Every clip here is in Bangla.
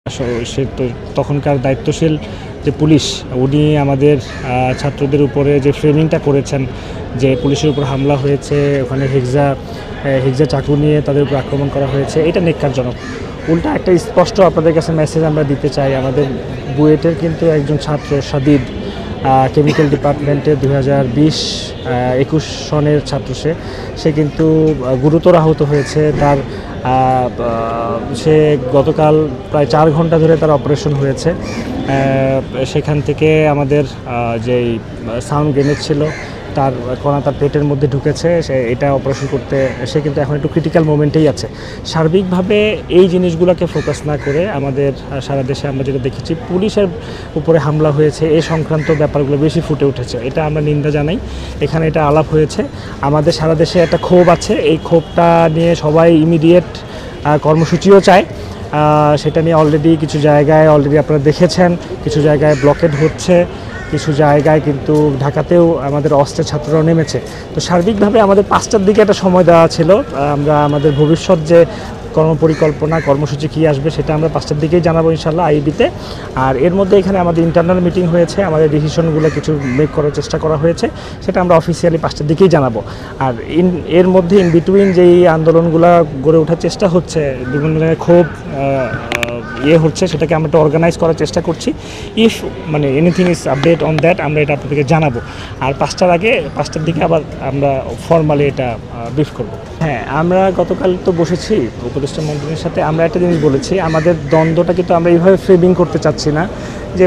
সে তো তখনকার দায়িত্বশীল যে পুলিশ উনি আমাদের ছাত্রদের উপরে যে ফ্রেমিংটা করেছেন যে পুলিশের উপর হামলা হয়েছে, ওখানে হেক্সা চাকু নিয়ে তাদের উপর আক্রমণ করা হয়েছে, এটা নেক্কারজনক। উল্টা একটা স্পষ্ট আপনাদের কাছে মেসেজ আমরা দিতে চাই। আমাদের বুয়েটের কিন্তু একজন ছাত্র সাদিদ, কেমিক্যাল ডিপার্টমেন্টে 2020-21 সনের ছাত্র, সে কিন্তু গুরুতর আহত হয়েছে। তার সে গতকাল প্রায় 4 ঘন্টা ধরে তার অপারেশন হয়েছে। সেখান থেকে আমাদের যেই সাউন্ড গ্রেনেড ছিল তার কণা তার পেটের মধ্যে ঢুকেছে, সে এটা অপারেশন করতে সে কিন্তু এখন একটু ক্রিটিক্যাল মোমেন্টেই আছে। সার্বিকভাবে এই জিনিসগুলোকে ফোকাস না করে আমাদের সারা দেশে আমরা যেটা দেখেছি পুলিশের উপরে হামলা হয়েছে, এই সংক্রান্ত ব্যাপারগুলো বেশি ফুটে উঠেছে। এটা আমরা নিন্দা জানাই। এখানে এটা আলাপ হয়েছে। আমাদের সারা দেশে একটা ক্ষোভ আছে, এই ক্ষোভটা নিয়ে সবাই ইমিডিয়েট কর্মসূচিও চায়। সেটা নিয়ে অলরেডি কিছু জায়গায় আপনারা দেখেছেন, কিছু জায়গায় ব্লকেড হচ্ছে, কিছু জায়গায় কিন্তু ঢাকাতেও আমাদের অস্ত্রের ছাত্ররাও নেমেছে। তো সার্বিকভাবে আমাদের 5টার দিকে একটা সময় দেওয়া ছিল, আমরা আমাদের ভবিষ্যৎ যে কর্মপরিকল্পনা কর্মসূচি কী আসবে সেটা আমরা 5টার দিকেই জানাবো ইনশাল্লাহ আইবিতে। আর এর মধ্যে এখানে আমাদের ইন্টারনাল মিটিং হয়েছে, আমাদের ডিসিশনগুলো কিছু মেক করার চেষ্টা করা হয়েছে, সেটা আমরা অফিসিয়ালি 5টার দিকেই জানাবো। আর এর মধ্যে ইন বিটুইন যেই আন্দোলনগুলো গড়ে ওঠার চেষ্টা হচ্ছে, বিভিন্ন জায়গায় ক্ষোভ হচ্ছে, সেটাকে আমরা একটা অর্গানাইজ করার চেষ্টা করছি। If anything is update on that আমরা এটা আপনাদেরকে জানাবো। আর 5টার দিকে আবার আমরা ফর্মালি এটা ব্রিফ করবো। হ্যাঁ, আমরা গতকাল তো বসেছি উপদেষ্টা মন্ত্রীর সাথে, আমরা একটা জিনিস বলেছি, আমাদের দ্বন্দ্বটা কিন্তু আমরা এইভাবে ফ্রেমিং করতে চাচ্ছি না যে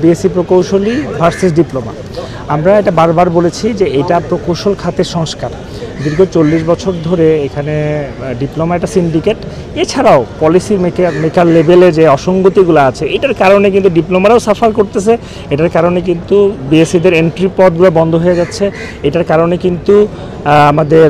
বিএসসি প্রকৌশলী ভার্সেস ডিপ্লোমা। আমরা এটা বারবার বলেছি যে এটা প্রকৌশল খাতের সংস্কার। দীর্ঘ 40 বছর ধরে এখানে ডিপ্লোমা একটা সিন্ডিকেট, এছাড়াও পলিসি মেকার লেভেলে যে অসঙ্গতিগুলো আছে এটার কারণে কিন্তু ডিপ্লোমারাও সাফার করতেছে, এটার কারণে কিন্তু বিএসসিদের এন্ট্রি পথগুলো বন্ধ হয়ে যাচ্ছে, এটার কারণে কিন্তু আমাদের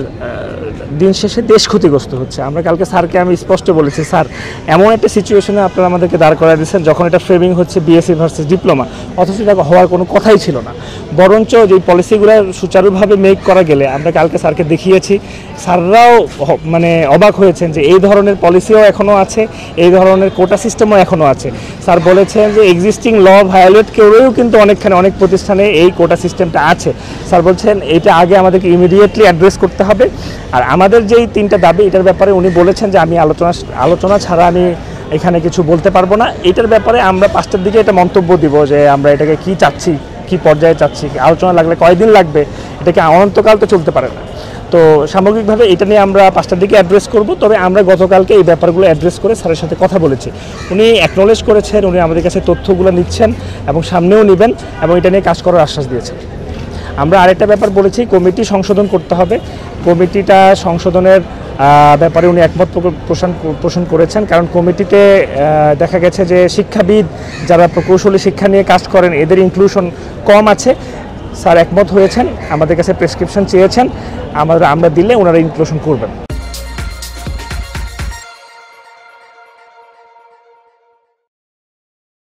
দিন শেষে দেশ ক্ষতিগ্রস্ত হচ্ছে। আমরা কালকে স্যারকে আমি স্পষ্ট বলেছি, স্যার এমন একটা সিচুয়েশনে আপনারা আমাদেরকে দাঁড় করায় দিচ্ছেন যখন এটা ফ্রেমিং হচ্ছে বিএসসি ভার্সেস ডিপ্লোমা, অথচ এটা হওয়ার কোনো কথাই ছিল না। বরঞ্চ যে পলিসিগুলো সুচারুভাবে মেক করা গেলে, আমরা কালকে স্যারকে দেখিয়েছি, স্যাররাও অবাক হয়েছেন যে এই ধরনের পলিসিও এখনও আছে, এই ধরনের কোটা সিস্টেমও এখনও আছে। স্যার বলেছেন যে এক্সিস্টিং ল ভায়োলেট করেও কিন্তু অনেক প্রতিষ্ঠানে এই কোটা সিস্টেমটা আছে। স্যার বলছেন এটা আগে আমাদেরকে ইমিডিয়েটলি অ্যাড্রেস করতে হবে। আর আমাদের যেই 3টা দাবি, এটার ব্যাপারে উনি বলেছেন যে আমি আলোচনা ছাড়া আমি এখানে কিছু বলতে পারবো না। এটার ব্যাপারে আমরা 5টার দিকে এটা মন্তব্য দিব যে আমরা এটাকে কি চাচ্ছি, কি পর্যায়ে চাচ্ছি, আলোচনা লাগলে কয়দিন লাগবে, এটাকে অনন্তকাল তো চলতে পারে না। তো সামগ্রিকভাবে এটা নিয়ে আমরা 5টার দিকে অ্যাড্রেস করব। তবে আমরা গতকালকে এই ব্যাপারগুলো অ্যাড্রেস করে স্যারের সাথে কথা বলেছি, উনি অ্যাকনোলেজ করেছেন, উনি আমাদের কাছে তথ্যগুলো নিচ্ছেন এবং সামনেও নেবেন এবং এটা নিয়ে কাজ করার আশ্বাস দিয়েছেন। আমরা আরেকটা ব্যাপার বলেছি, কমিটি সংশোধন করতে হবে। কমিটিটা সংশোধনের ব্যাপারে উনি একমত পোষণ করেছেন, কারণ কমিটিতে দেখা গেছে যে শিক্ষাবিদ যারা প্রকৌশলী শিক্ষা নিয়ে কাজ করেন এদের ইনক্লুশন কম আছে। স্যার একমত হয়েছেন, আমাদের কাছে প্রেসক্রিপশন চেয়েছেন, আমরা দিলে ওনারা ইনক্লুশন করবেন।